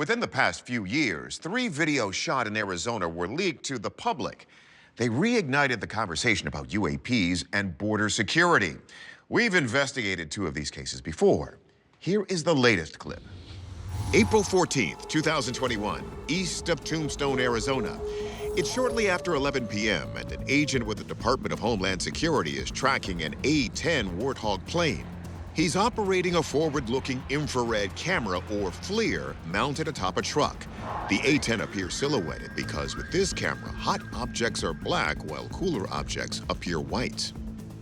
Within the past few years, 3 videos shot in Arizona were leaked to the public. They reignited the conversation about UAPs and border security. We've investigated 2 of these cases before. Here is the latest clip. April 14th, 2021, east of Tombstone, Arizona. It's shortly after 11 p.m. and an agent with the Department of Homeland Security is tracking an A-10 Warthog plane. He's operating a forward-looking infrared camera, or FLIR, mounted atop a truck. The A-10 appears silhouetted because with this camera, hot objects are black while cooler objects appear white.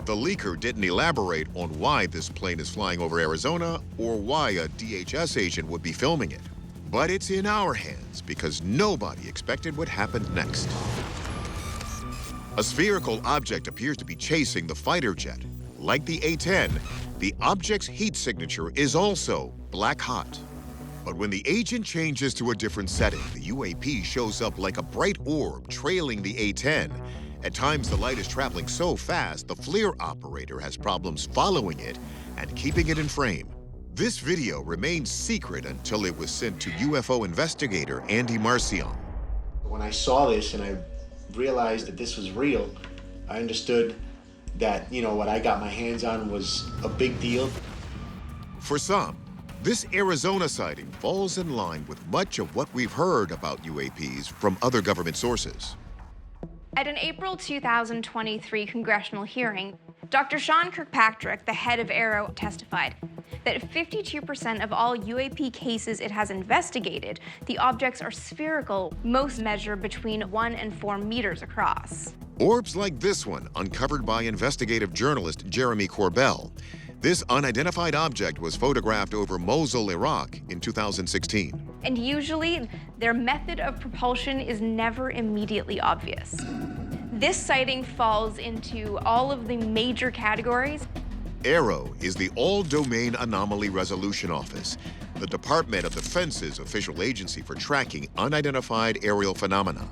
The leaker didn't elaborate on why this plane is flying over Arizona or why a DHS agent would be filming it. But it's in our hands because nobody expected what happened next. A spherical object appears to be chasing the fighter jet. Like the A-10, the object's heat signature is also black hot. But when the agent changes to a different setting, the UAP shows up like a bright orb trailing the A-10. At times, the light is traveling so fast, the FLIR operator has problems following it and keeping it in frame. This video remained secret until it was sent to UFO investigator Andy Marcion. When I saw this and I realized that this was real, I understood that, what I got my hands on was a big deal. For some, this Arizona sighting falls in line with much of what we've heard about UAPs from other government sources. At an April 2023 congressional hearing, Dr. Sean Kirkpatrick, the head of AARO, testified that 52% of all UAP cases it has investigated, the objects are spherical, most measure between 1 and 4 meters across. Orbs like this one, uncovered by investigative journalist Jeremy Corbell. This unidentified object was photographed over Mosul, Iraq in 2016. And usually, their method of propulsion is never immediately obvious. This sighting falls into all of the major categories. AARO is the All-Domain Anomaly Resolution Office, the Department of Defense's official agency for tracking unidentified aerial phenomena.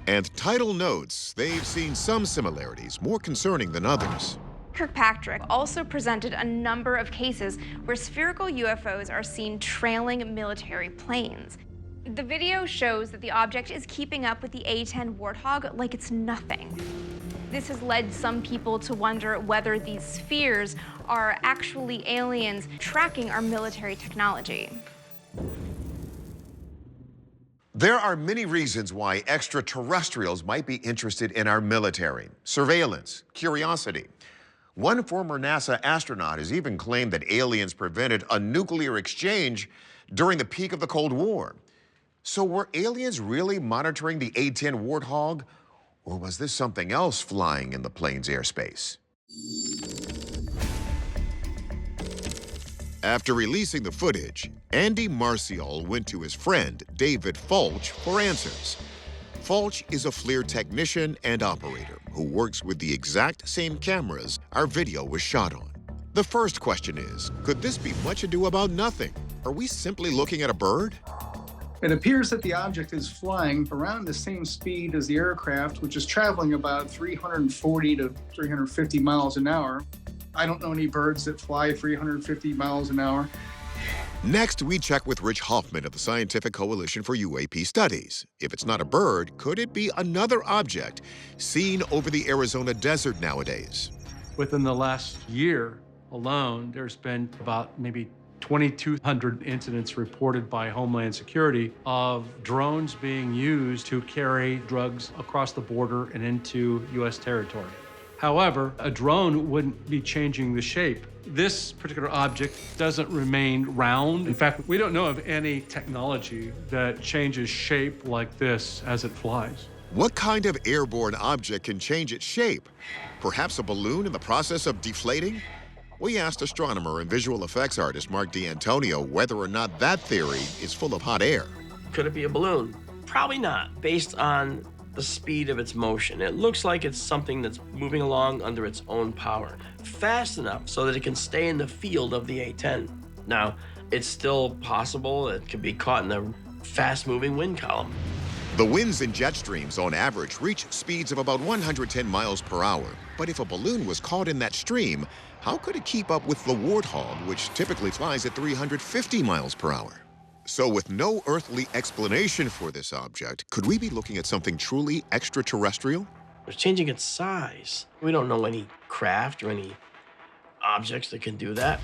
And Title notes they've seen some similarities, more concerning than others. Kirkpatrick also presented a number of cases where spherical UFOs are seen trailing military planes. The video shows that the object is keeping up with the A-10 Warthog like it's nothing. This has led some people to wonder whether these spheres are actually aliens tracking our military technology. There are many reasons why extraterrestrials might be interested in our military: surveillance, curiosity. One former NASA astronaut has even claimed that aliens prevented a nuclear exchange during the peak of the Cold War. So were aliens really monitoring the A-10 Warthog, or was this something else flying in the plane's airspace? After releasing the footage, Andy Marcion went to his friend David Fulch for answers. Fulch is a FLIR technician and operator who works with the exact same cameras our video was shot on. The first question is, could this be much ado about nothing? Are we simply looking at a bird? It appears that the object is flying around the same speed as the aircraft, which is traveling about 340 to 350 miles an hour. I don't know any birds that fly 350 miles an hour. Next, we check with Rich Hoffman of the Scientific Coalition for UAP Studies. If it's not a bird, could it be another object seen over the Arizona desert nowadays? Within the last year alone, there's been about maybe 2,200 incidents reported by Homeland Security of drones being used to carry drugs across the border and into U.S. territory. However, a drone wouldn't be changing the shape. This particular object doesn't remain round. In fact, we don't know of any technology that changes shape like this as it flies. What kind of airborne object can change its shape? Perhaps a balloon in the process of deflating? We asked astronomer and visual effects artist Mark D'Antonio whether or not that theory is full of hot air. Could it be a balloon? Probably not, based on the speed of its motion. It looks like it's something that's moving along under its own power, fast enough so that it can stay in the field of the A-10. Now, it's still possible it could be caught in the fast-moving wind column. The winds and jet streams on average reach speeds of about 110 miles per hour. But if a balloon was caught in that stream, how could it keep up with the Warthog, which typically flies at 350 miles per hour? So with no earthly explanation for this object, could we be looking at something truly extraterrestrial? It's changing its size. We don't know any craft or any objects that can do that.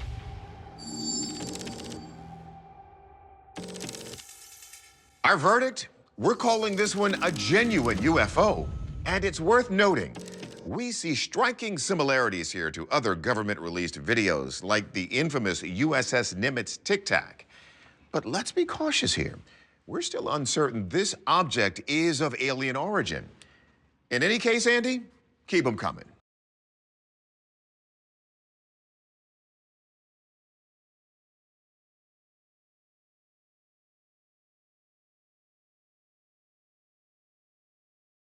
Our verdict? We're calling this one a genuine UFO. And it's worth noting, we see striking similarities here to other government-released videos, like the infamous USS Nimitz Tic Tac. But let's be cautious here. We're still uncertain this object is of alien origin. In any case, Andy, keep them coming.